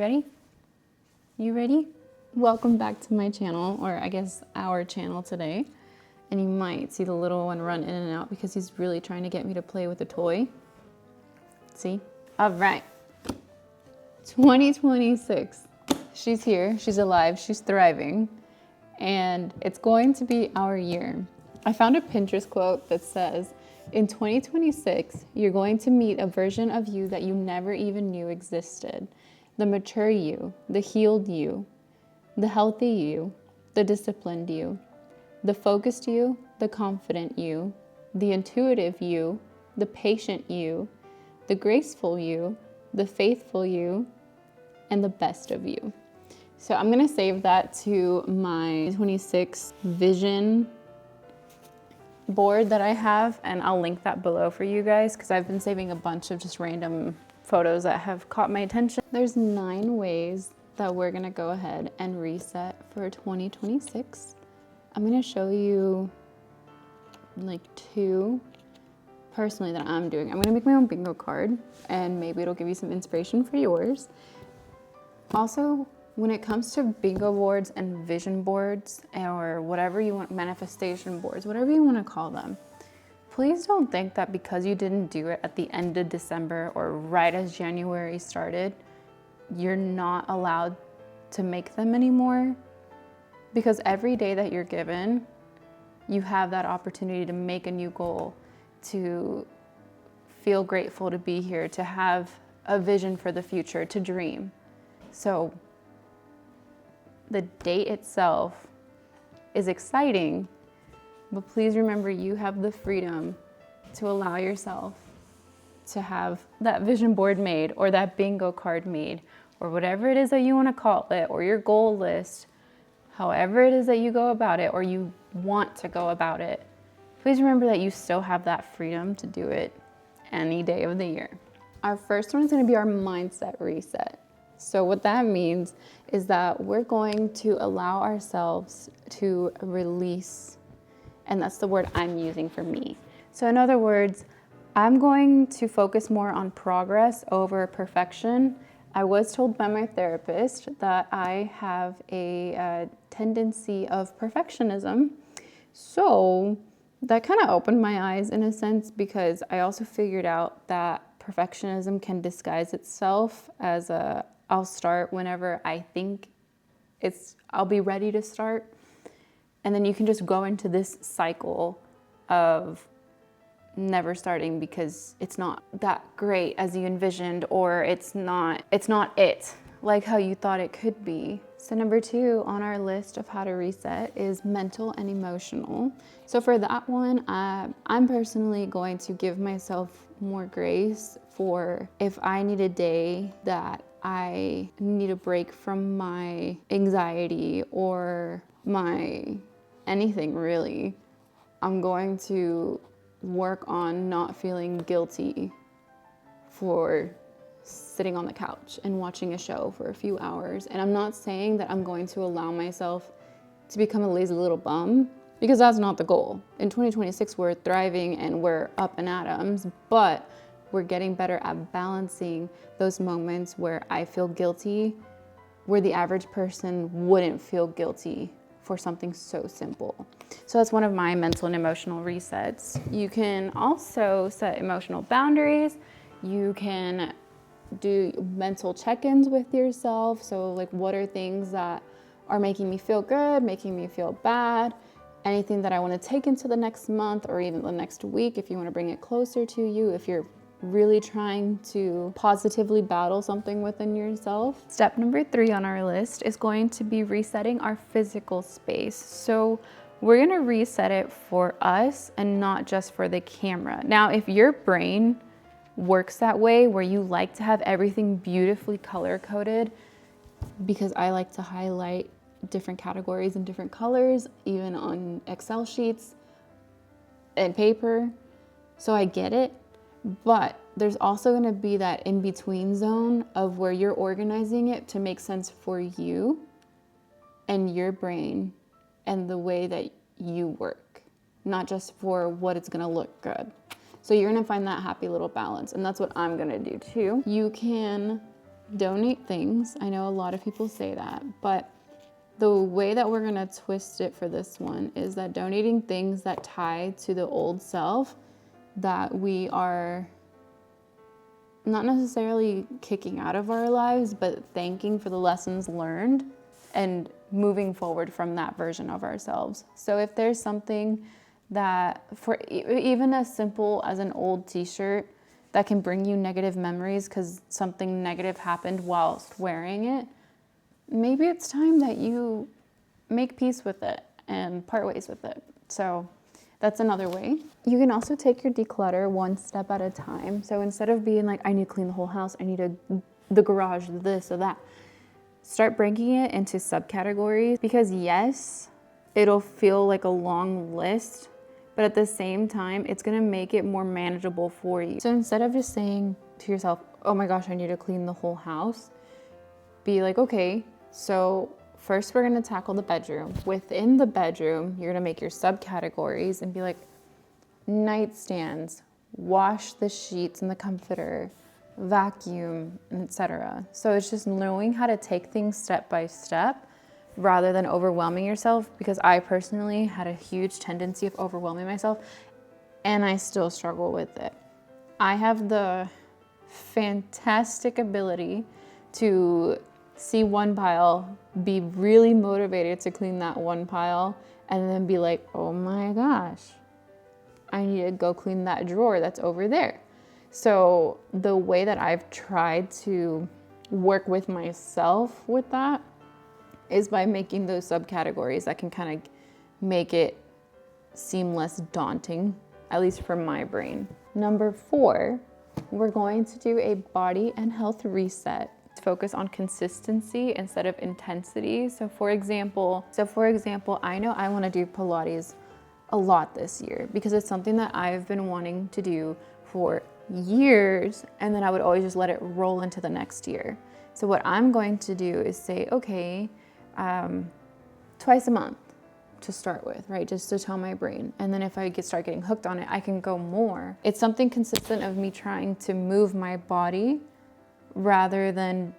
ready? You ready? Welcome back to my channel, or I guess our channel today. And you might see the little one run in and out because he's really trying to get me to play with a toy. See? All right. 2026. She's here, she's alive, she's thriving, and it's going to be our year. I found a Pinterest quote that says, in 2026, you're going to meet a version of you that you never even knew existed. The mature you, the healed you, the healthy you, the disciplined you, the focused you, the confident you, the intuitive you, the patient you, the graceful you, the faithful you, and the best of you. So I'm gonna save that to my 26 vision board that I have, and I'll link that below for you guys because I've been saving a bunch of just random photos that have caught my attention. There's 9 ways that we're gonna go ahead and reset for 2026. I'm gonna show you like 2 personally that I'm doing. I'm gonna make my own bingo card and maybe it'll give you some inspiration for yours. Also, when it comes to bingo boards and vision boards or whatever you want, manifestation boards, whatever you want to call them, please don't think that because you didn't do it at the end of December or right as January started, you're not allowed to make them anymore. Because every day that you're given, you have that opportunity to make a new goal, to feel grateful to be here, to have a vision for the future, to dream. So the date itself is exciting, but please remember you have the freedom to allow yourself to have that vision board made or that bingo card made or whatever it is that you want to call it, or your goal list, however it is that you go about it or you want to go about it. Please remember that you still have that freedom to do it any day of the year. Our first one is going to be our mindset reset. So what that means is that we're going to allow ourselves to release, and that's the word I'm using for me. So in other words, I'm going to focus more on progress over perfection. I was told by my therapist that I have a tendency of perfectionism. So that kind of opened my eyes in a sense, because I also figured out that perfectionism can disguise itself as I'll start whenever I think I'll be ready to start. And then you can just go into this cycle of never starting because it's not that great as you envisioned, or it's not it like how you thought it could be. So number 2 on our list of how to reset is mental and emotional. So for that one, I'm personally going to give myself more grace for if I need a day that I need a break from my anxiety or my anything really. I'm going to work on not feeling guilty for sitting on the couch and watching a show for a few hours. And I'm not saying that I'm going to allow myself to become a lazy little bum, because that's not the goal. In 2026, we're thriving and we're up and atoms, but we're getting better at balancing those moments where I feel guilty, where the average person wouldn't feel guilty for something so simple. So that's one of my mental and emotional resets. You can also set emotional boundaries. You can do mental check-ins with yourself. So like, what are things that are making me feel good, making me feel bad? Anything that I want to take into the next month or even the next week, if you want to bring it closer to you, if you're really trying to positively battle something within yourself. Step number 3 on our list is going to be resetting our physical space. So we're going to reset it for us and not just for the camera. Now, if your brain works that way, where you like to have everything beautifully color coded, because I like to highlight different categories and different colors, even on Excel sheets and paper, so I get it. But there's also going to be that in-between zone of where you're organizing it to make sense for you and your brain and the way that you work, not just for what it's going to look good. So you're going to find that happy little balance, and that's what I'm going to do too. You can donate things. I know a lot of people say that, but the way that we're gonna twist it for this one is that donating things that tie to the old self that we are not necessarily kicking out of our lives, but thanking for the lessons learned and moving forward from that version of ourselves. So if there's something that, for even as simple as an old t-shirt that can bring you negative memories because something negative happened whilst wearing it, maybe it's time that you make peace with it and part ways with it. So that's another way. You can also take your declutter one step at a time. So instead of being like, I need to clean the whole house, I need the garage, this or that, start breaking it into subcategories, because yes, it'll feel like a long list, but at the same time, it's gonna make it more manageable for you. So instead of just saying to yourself, oh my gosh, I need to clean the whole house, be like, okay, so first we're gonna tackle the bedroom. Within the bedroom, you're gonna make your subcategories and be like, nightstands, wash the sheets and the comforter, vacuum, etc. So it's just knowing how to take things step by step rather than overwhelming yourself, because I personally had a huge tendency of overwhelming myself and I still struggle with it. I have the fantastic ability to see one pile, be really motivated to clean that one pile, and then be like, oh my gosh, I need to go clean that drawer that's over there. So the way that I've tried to work with myself with that is by making those subcategories that can kind of make it seem less daunting, at least for my brain. Number 4, we're going to do a body and health reset. Focus on consistency instead of intensity. So for example, I know I want to do Pilates a lot this year because it's something that I've been wanting to do for years, and then I would always just let it roll into the next year. So what I'm going to do is say, okay, twice a month to start with, right? Just to tell my brain. And then if I start getting hooked on it, I can go more. It's something consistent of me trying to move my body rather than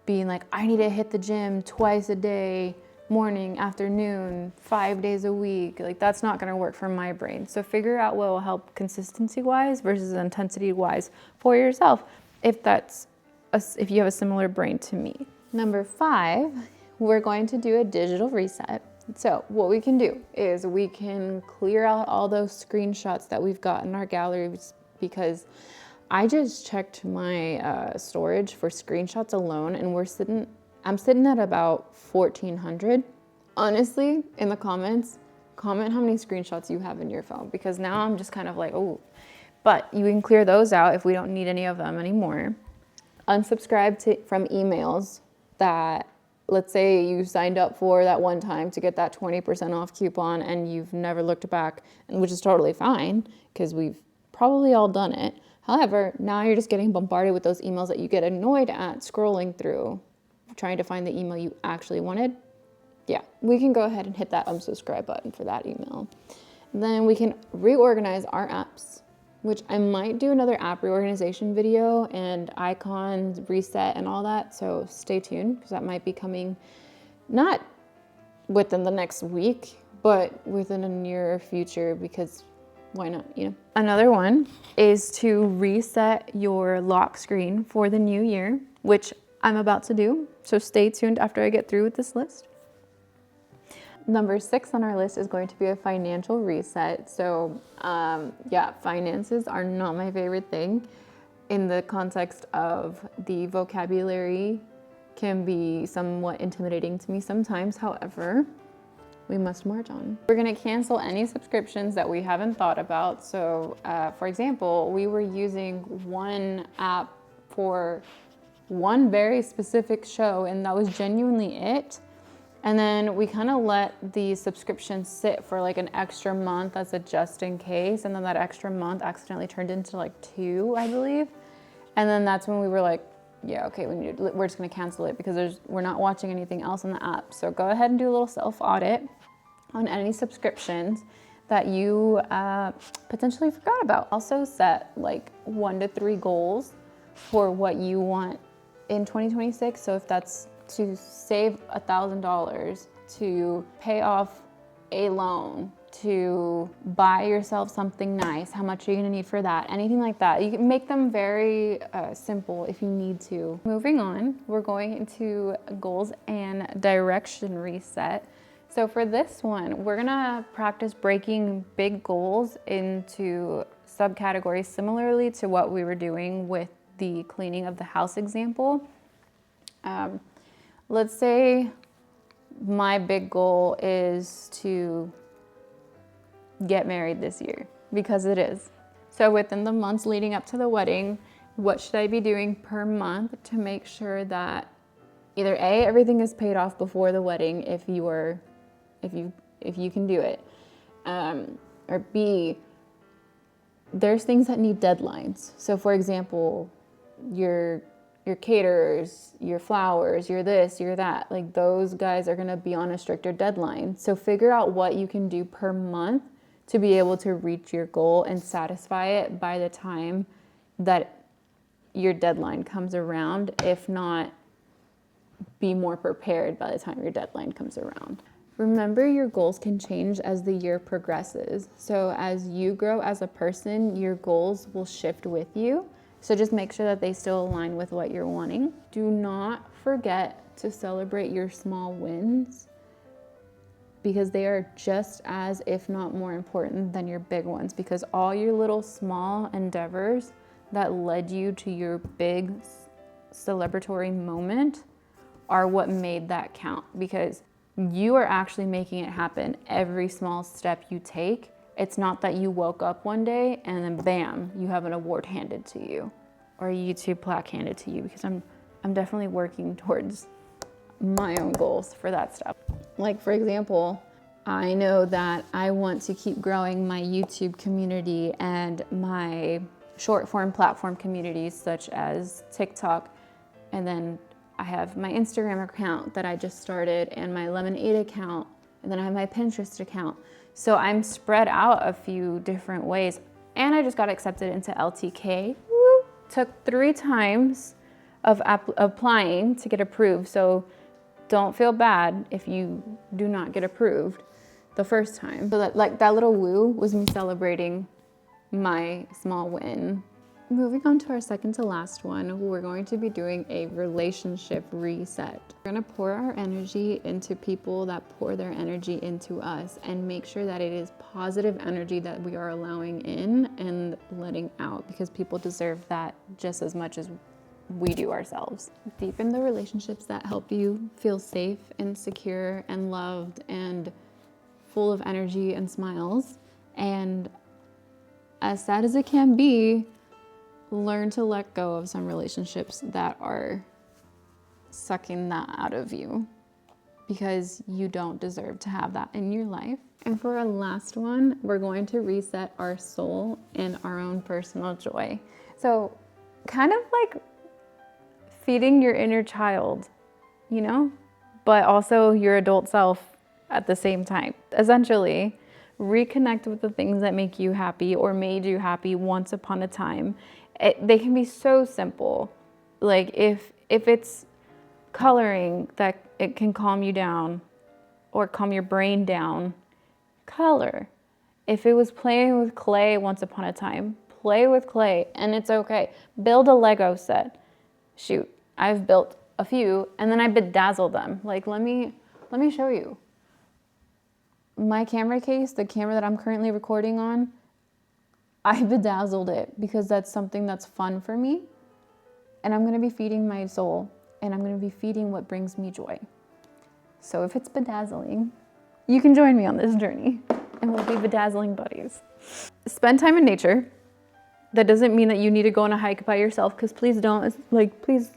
being like, I need to hit the gym twice a day, morning, afternoon, 5 days a week. Like, that's not gonna work for my brain. So figure out what will help consistency-wise versus intensity-wise for yourself, if you have a similar brain to me. Number 5, we're going to do a digital reset. So what we can do is we can clear out all those screenshots that we've got in our galleries, because I just checked my storage for screenshots alone, and I'm sitting at about 1,400. Honestly, in the comments, comment how many screenshots you have in your phone, because now I'm just kind of like, oh, but you can clear those out if we don't need any of them anymore. Unsubscribe from emails that, let's say you signed up for that one time to get that 20% off coupon and you've never looked back, which is totally fine because we've probably all done it. However, now you're just getting bombarded with those emails that you get annoyed at scrolling through, trying to find the email you actually wanted. Yeah, we can go ahead and hit that unsubscribe button for that email. Then we can reorganize our apps, which I might do another app reorganization video and icons reset and all that. So stay tuned, because that might be coming not within the next week, but within a near future, because why not, you know? Another one is to reset your lock screen for the new year, which I'm about to do. So stay tuned after I get through with this list. Number 6 on our list is going to be a financial reset. So yeah, finances are not my favorite thing in the context of the vocabulary can be somewhat intimidating to me sometimes. However, we must march on. We're gonna cancel any subscriptions that we haven't thought about. So for example, we were using one app for one very specific show, and that was genuinely it. And then we kind of let the subscription sit for like an extra month as a just in case. And then that extra month accidentally turned into like 2, I believe. And then that's when we were like, yeah, okay, we're just gonna cancel it because we're not watching anything else in the app. So go ahead and do a little self-audit on any subscriptions that you potentially forgot about. Also set like 1 to 3 goals for what you want in 2026. So if that's to save $1,000, to pay off a loan, to buy yourself something nice, how much are you gonna need for that? Anything like that. You can make them very simple if you need to. Moving on, we're going into goals and direction reset. So for this one, we're gonna practice breaking big goals into subcategories similarly to what we were doing with the cleaning of the house example. Let's say my big goal is to get married this year, because it is. So within the months leading up to the wedding, what should I be doing per month to make sure that either A, everything is paid off before the wedding if you can do it, or B, there's things that need deadlines. So for example, your caterers, your flowers, your this, your that, like those guys are gonna be on a stricter deadline. So figure out what you can do per month to be able to reach your goal and satisfy it by the time that your deadline comes around. If not, be more prepared by the time your deadline comes around. Remember, your goals can change as the year progresses. So as you grow as a person, your goals will shift with you. So just make sure that they still align with what you're wanting. Do not forget to celebrate your small wins, because they are just as, if not more important than your big ones, because all your little small endeavors that led you to your big celebratory moment are what made that count, because you are actually making it happen every small step you take. It's not that you woke up one day and then bam, you have an award handed to you or a YouTube plaque handed to you, because I'm definitely working towards my own goals for that stuff. Like for example, I know that I want to keep growing my YouTube community and my short form platform communities such as TikTok, and then I have my Instagram account that I just started and my lemonade account, and then I have my Pinterest account. So I'm spread out a few different ways, and I just got accepted into LTK. Woo! Took 3 times of applying to get approved. So don't feel bad if you do not get approved the first time. So that little woo was me celebrating my small win. Moving on to our second to last one, we're going to be doing a relationship reset. We're gonna pour our energy into people that pour their energy into us, and make sure that it is positive energy that we are allowing in and letting out, because people deserve that just as much as we do ourselves. Deepen the relationships that help you feel safe and secure and loved and full of energy and smiles. And as sad as it can be, learn to let go of some relationships that are sucking that out of you, because you don't deserve to have that in your life. And for our last one, we're going to reset our soul and our own personal joy. So kind of like feeding your inner child, you know, but also your adult self at the same time. Essentially, reconnect with the things that make you happy or made you happy once upon a time. They can be so simple. Like if it's coloring, that it can calm you down or calm your brain down, color. If it was playing with clay once upon a time, play with clay, and it's okay. Build a Lego set. Shoot, I've built a few and then I bedazzle them. Like, let me show you. My camera case, the camera that I'm currently recording on, I bedazzled it because that's something that's fun for me. And I'm gonna be feeding my soul, and I'm gonna be feeding what brings me joy. So if it's bedazzling, you can join me on this journey and we'll be bedazzling buddies. Spend time in nature. That doesn't mean that you need to go on a hike by yourself, because please don't, like, please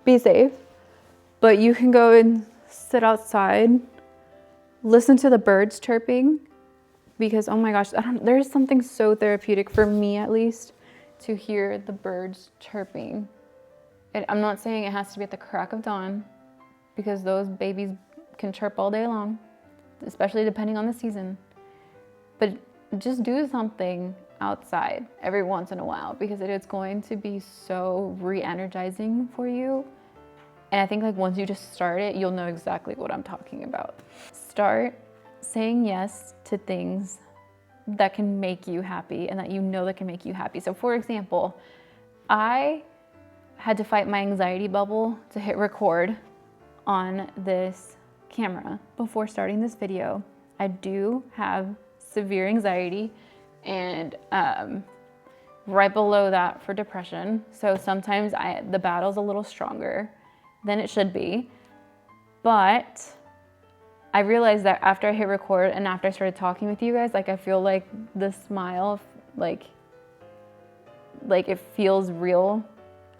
be safe. But you can go and sit outside, listen to the birds chirping, because oh my gosh, there's something so therapeutic, for me at least, to hear the birds chirping. And I'm not saying it has to be at the crack of dawn, because those babies can chirp all day long, especially depending on the season. But just do something outside every once in a while, because it is going to be so re-energizing for you And I think like once you just start it, you'll know exactly what I'm talking about. Start saying yes to things that can make you happy and that you know that can make you happy. So for example, I had to fight my anxiety bubble to hit record on this camera before starting this video. I do have severe anxiety and right below that for depression. So sometimes the battle's a little stronger than it should be. But I realized that after I hit record and after I started talking with you guys, like I feel like the smile, like it feels real.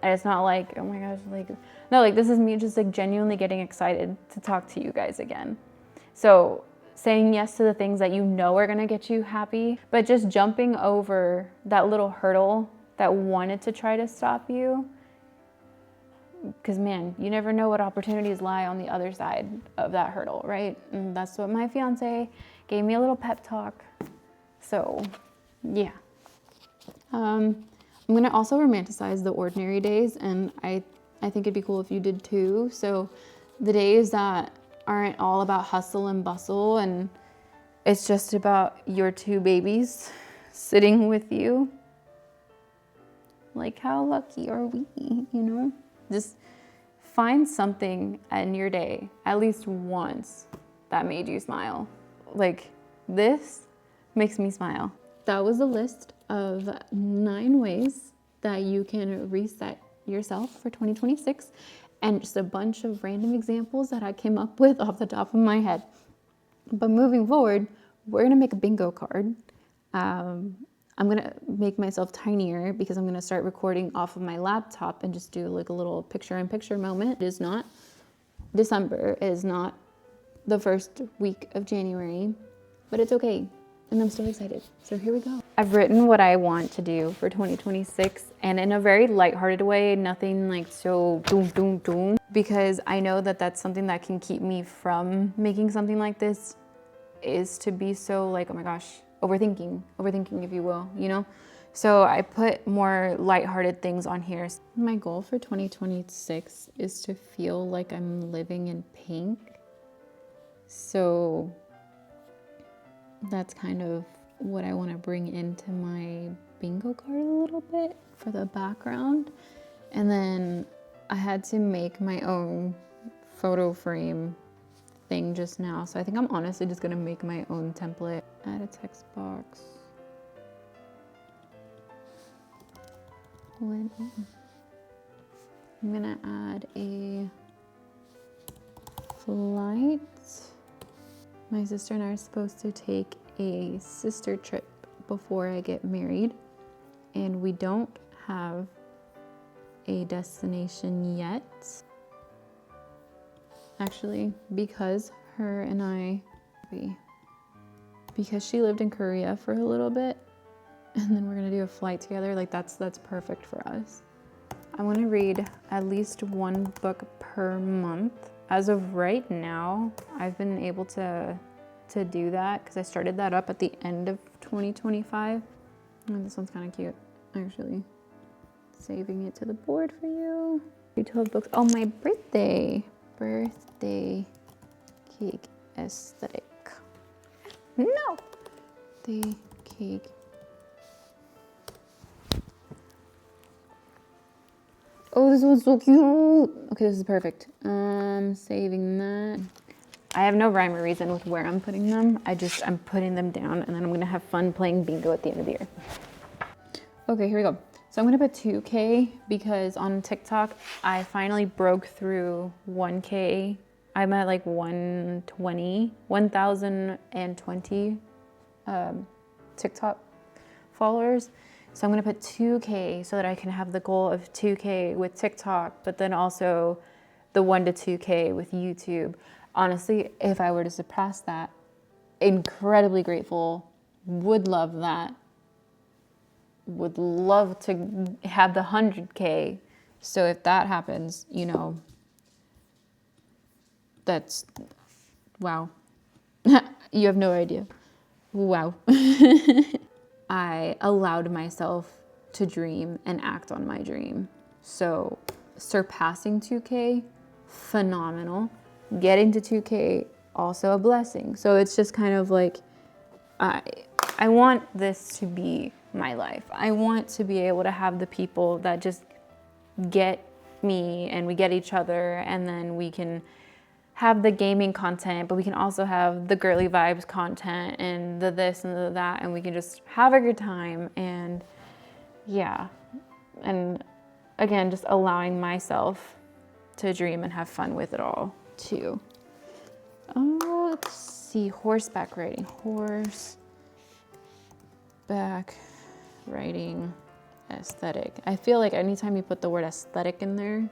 And it's not like, oh my gosh, like, no, like this is me just like genuinely getting excited to talk to you guys again. So saying yes to the things that you know are gonna get you happy, but just jumping over that little hurdle that wanted to try to stop you. Because man, you never know what opportunities lie on the other side of that hurdle, right? And that's what my fiance gave me a little pep talk. So yeah. I'm gonna also romanticize the ordinary days, and I think it'd be cool if you did too. So the days that aren't all about hustle and bustle and it's just about your two babies sitting with you. Like how lucky are we, you know? Just find something in your day, at least once, that made you smile. Like this makes me smile. That was a list of 9 ways that you can reset yourself for 2026 and just a bunch of random examples that I came up with off the top of my head. But moving forward, we're gonna make a bingo card. I'm gonna make myself tinier because I'm gonna start recording off of my laptop and just do like a little picture-in-picture moment. It is not December, it is not the first week of January, but it's okay. And I'm still excited. So here we go. I've written what I want to do for 2026 and in a very lighthearted way, nothing like so doom, doom, doom, because I know that that's something that can keep me from making something like this is to be so like, oh my gosh, overthinking if you will, you know? So I put more lighthearted things on here. My goal for 2026 is to feel like I'm living in pink. So that's kind of what I want to bring into my bingo card a little bit for the background. And then I had to make my own photo frame thing just now. So I think I'm honestly just gonna make my own template. Add a text box. I'm gonna add a flight. My sister and I are supposed to take a sister trip before I get married, and we don't have a destination yet. Actually, because because she lived in Korea for a little bit, and then we're gonna do a flight together, like that's perfect for us. I'm gonna read at least 1 book per month. As of right now, I've been able to do that because I started that up at the end of 2025. Oh, this one's kind of cute, actually. Saving it to the board for you. 12 books. Oh, my birthday cake aesthetic. No! The cake. Oh, this one's so cute. Okay, this is perfect. Saving that. I have no rhyme or reason with where I'm putting them. I'm putting them down and then I'm gonna have fun playing bingo at the end of the year. Okay, here we go. So I'm gonna put 2K because on TikTok, I finally broke through 1K. I'm at like 1,020 TikTok followers. So I'm gonna put 2K so that I can have the goal of 2K with TikTok, but then also the 1 to 2K with YouTube. Honestly, if I were to surpass that, incredibly grateful, would love that. Would love to have the 100K. So if that happens, you know, that's, wow. You have no idea. Wow. I allowed myself to dream and act on my dream. So surpassing 2K phenomenal. Getting to 2K, also a blessing. So it's just kind of like, I want this to be my life. I want to be able to have the people that just get me and we get each other, and then we can have the gaming content, but we can also have the girly vibes content and the this and the that, and we can just have a good time. And yeah, and again, just allowing myself to dream and have fun with it all too. Oh, let's see, horseback riding, horseback riding aesthetic. I feel like anytime you put the word aesthetic in there,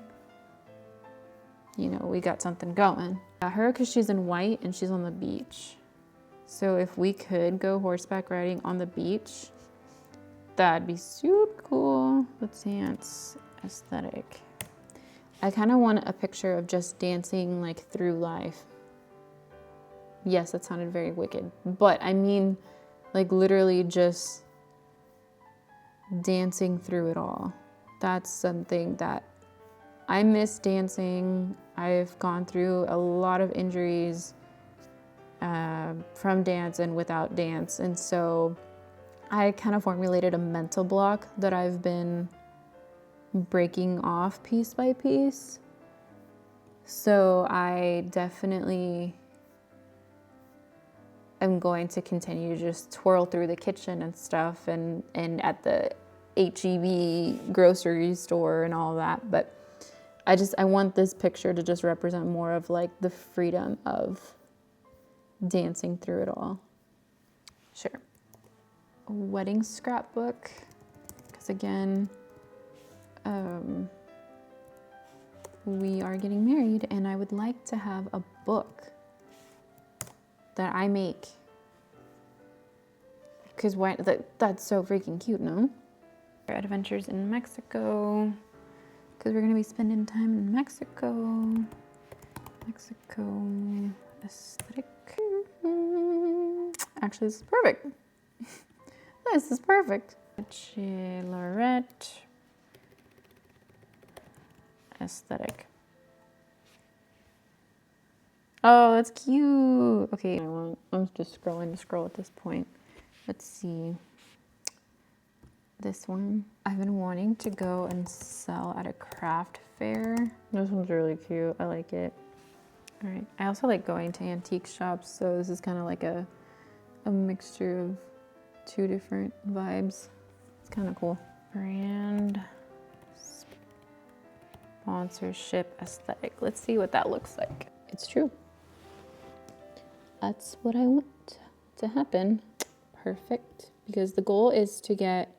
you know, we got something going. Her, because she's in white and she's on the beach. So if we could go horseback riding on the beach, that'd be super cool. Let's dance aesthetic. I kind of want a picture of just dancing like through life. Yes, that sounded very wicked, but I mean like literally just dancing through it all. That's something that I miss dancing. I've gone through a lot of injuries from dance and without dance. And so I kind of formulated a mental block that I've been breaking off piece by piece. So I definitely am going to continue to just twirl through the kitchen and stuff and at the HEB grocery store and all that. But I want this picture to just represent more of like the freedom of dancing through it all. Sure. A wedding scrapbook, because again, we are getting married and I would like to have a book that I make. Because why? That's so freaking cute, no? Adventures in Mexico. Because we're going to be spending time in Mexico. Mexico aesthetic. Actually, this is perfect. This is perfect. Bachelorette aesthetic. Oh, that's cute. Okay, I'm just scrolling to scroll at this point. Let's see. This one. I've been wanting to go and sell at a craft fair. This one's really cute. I like it. All right. I also like going to antique shops, so this is kind of like a mixture of two different vibes. It's kind of cool. Brand sponsorship aesthetic. Let's see what that looks like. It's true. That's what I want to happen. Perfect. Because the goal is to get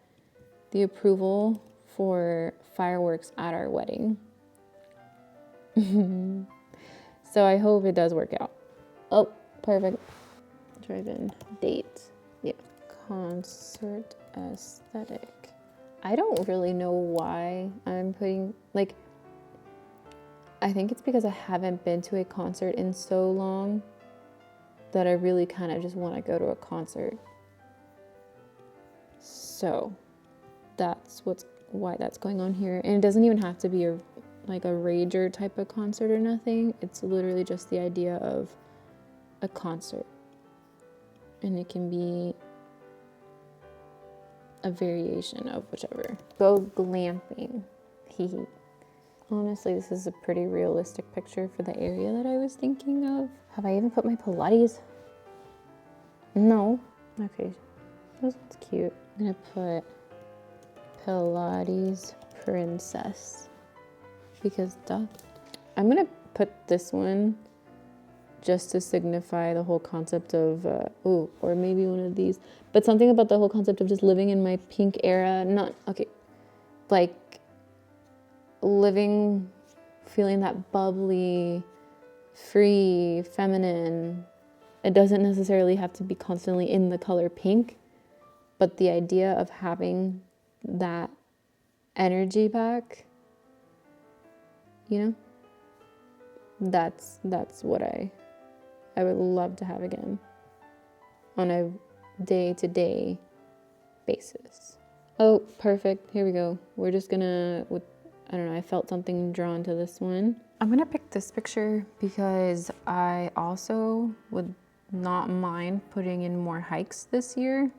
the approval for fireworks at our wedding. So I hope it does work out. Oh, perfect. Drive-in date. Yeah. Concert aesthetic. I don't really know why I'm putting, like, I think it's because I haven't been to a concert in so long that I really kind of just want to go to a concert. So that's why that's going on here. And it doesn't even have to be like a rager type of concert or nothing. It's literally just the idea of a concert. And it can be a variation of whichever. Go glamping. Hee. Honestly, this is a pretty realistic picture for the area that I was thinking of. Have I even put my Pilates? No. Okay, this one's cute. I'm gonna put Pilates princess because duh. I'm gonna put this one just to signify the whole concept of, or maybe one of these, but something about the whole concept of just living in my pink era, like living, feeling that bubbly, free, feminine. It doesn't necessarily have to be constantly in the color pink, but the idea of having that energy back, you know, that's what I would love to have again on a day-to-day basis. Oh, perfect. Here we go. We're just gonna, I don't know, I felt something drawn to this one. I'm gonna pick this picture because I also would not mind putting in more hikes this year.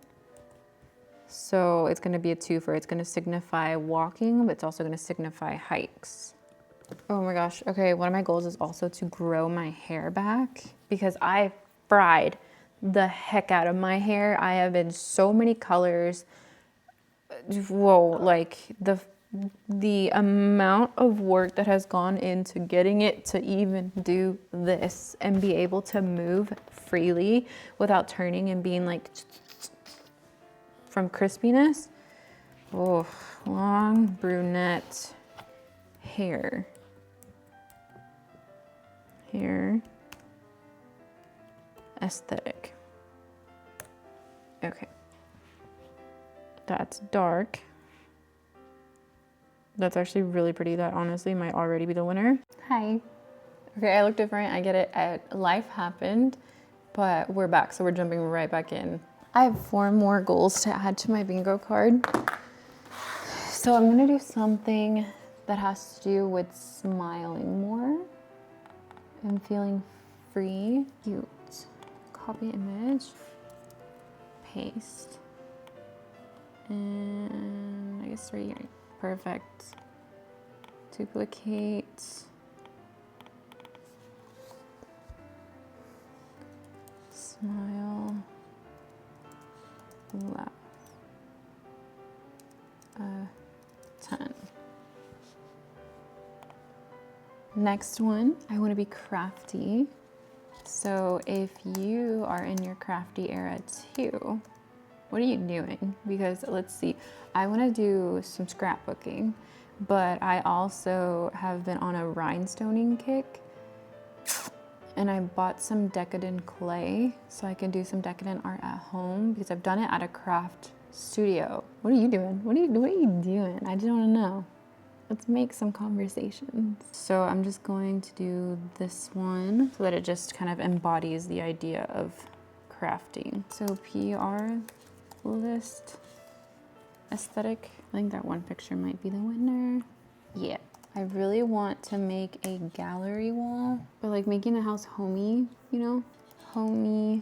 So it's gonna be a twofer. It's gonna signify walking, but it's also gonna signify hikes. Oh my gosh, okay, one of my goals is also to grow my hair back because I fried the heck out of my hair. I have been so many colors. Whoa, like the amount of work that has gone into getting it to even do this and be able to move freely without turning and being like from crispiness. Oh, long brunette hair. Hair aesthetic. Okay. That's dark. That's actually really pretty. That honestly might already be the winner. Hi. Okay, I look different. I get it. Life happened, but we're back. So we're jumping right back in. I have 4 more goals to add to my bingo card. So I'm gonna do something that has to do with smiling more and feeling free. Cute. Copy image, paste, and I guess right here. Perfect. Duplicate. Smile. Laugh. 10. Next one, I want to be crafty. So if you are in your crafty era too, what are you doing? Because let's see, I want to do some scrapbooking, but I also have been on a rhinestoning kick, and I bought some decadent clay so I can do some decadent art at home because I've done it at a craft studio. What are you doing? What are you doing? I just want to know. Let's make some conversations. So I'm just going to do this one so that it just kind of embodies the idea of crafting. So PR list aesthetic. I think that one picture might be the winner. Yeah. I really want to make a gallery wall, but like making the house homey, you know? Homey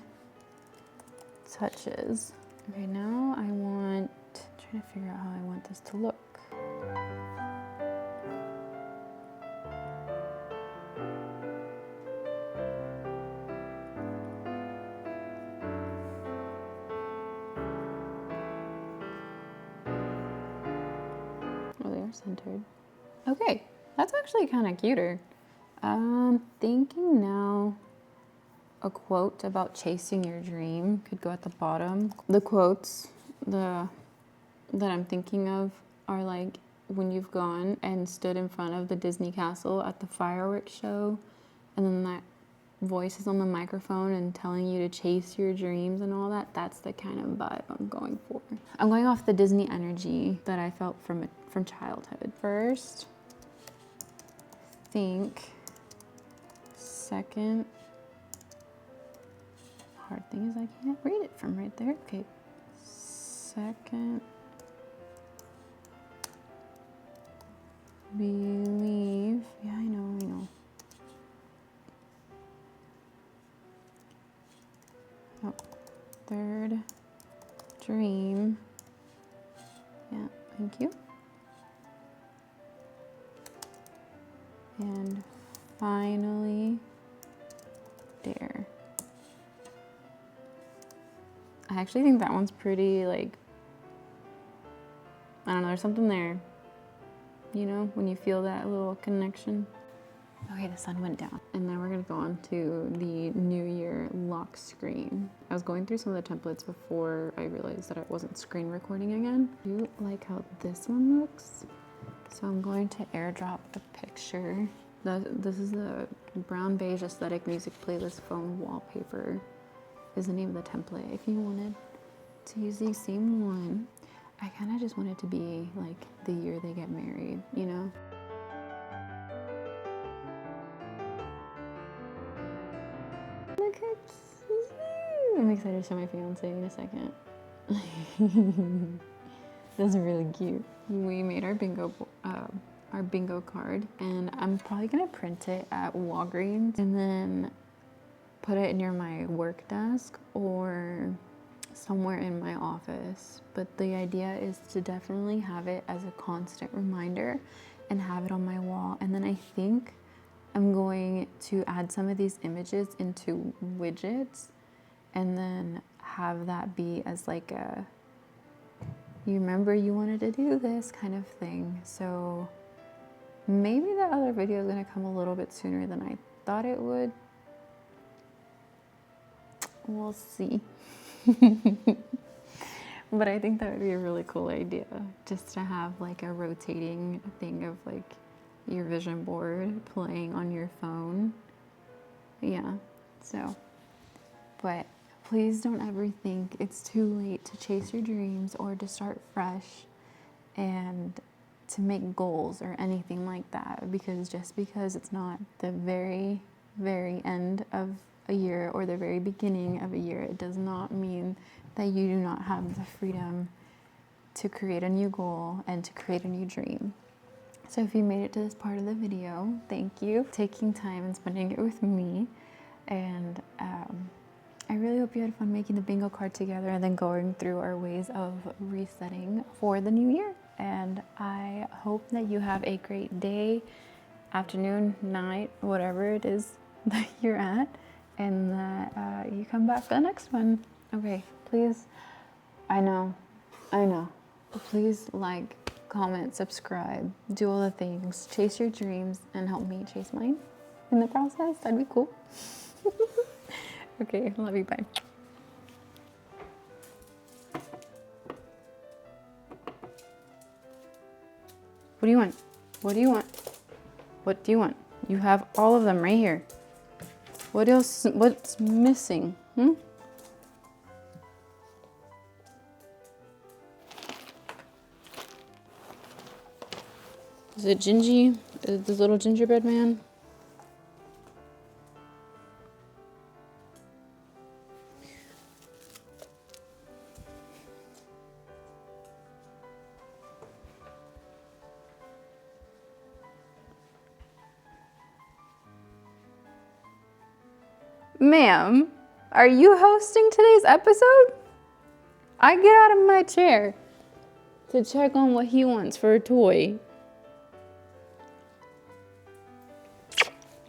touches. Okay, now I want, trying to figure out how I want this to look. Oh, they are centered. Okay, that's actually kind of cuter. Thinking now a quote about chasing your dream could go at the bottom. The quotes that I'm thinking of are like when you've gone and stood in front of the Disney castle at the fireworks show, and then that voice is on the microphone and telling you to chase your dreams and all that. That's the kind of vibe I'm going for. I'm going off the Disney energy that I felt from childhood. First, think. Second, hard thing is I can't read it from right there. Okay, second, believe. Yeah, I know. Oh, third, dream. Yeah, thank you. And finally, dare. I actually think that one's pretty, like, I don't know, there's something there. You know, when you feel that little connection. Okay, the sun went down. And now we're gonna go on to the New Year lock screen. I was going through some of the templates before I realized that I wasn't screen recording again. I do like how this one looks. So I'm going to airdrop the picture. This is the brown beige aesthetic music playlist phone wallpaper is the name of the template. If you wanted to use the same one, I kind of just want it to be like the year they get married, you know? Look how cute! I'm excited to show my fiance in a second. This is really cute. We made our bingo our bingo card, and I'm probably gonna print it at Walgreens and then put it near my work desk or somewhere in my office. But the idea is to definitely have it as a constant reminder and have it on my wall. And then I think I'm going to add some of these images into widgets and then have that be as like a, you remember you wanted to do this kind of thing. So maybe the other video is gonna come a little bit sooner than I thought it would. We'll see. But I think that would be a really cool idea, just to have like a rotating thing of like your vision board playing on your phone. Yeah, so, but please don't ever think it's too late to chase your dreams or to start fresh and to make goals or anything like that, because just because it's not the very, very end of a year or the very beginning of a year, it does not mean that you do not have the freedom to create a new goal and to create a new dream. So if you made it to this part of the video, thank you for taking time and spending it with me. And I really hope you had fun making the bingo card together and then going through our ways of resetting for the new year. And I hope that you have a great day, afternoon, night, whatever it is that you're at, and that you come back for the next one. Okay, please, I know, but please like, comment, subscribe, do all the things, chase your dreams, and help me chase mine in the process. That'd be cool. Okay, love you, bye. What do you want? What do you want? What do you want? You have all of them right here. What else? What's missing? Is it Gingy? Is it this little gingerbread man? Ma'am, are you hosting today's episode? I get out of my chair to check on what he wants for a toy.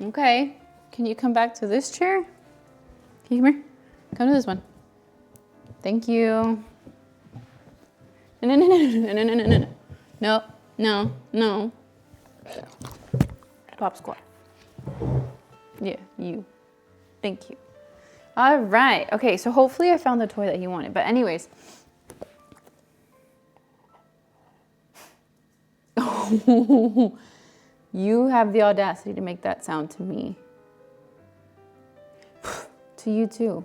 Okay, can you come back to this chair? Can you come here? Come to this one. Thank you. No. Pop squat. Yeah, you. Thank you. All right. Okay, so hopefully I found the toy that he wanted. But anyways. You have the audacity to make that sound to me. To you too.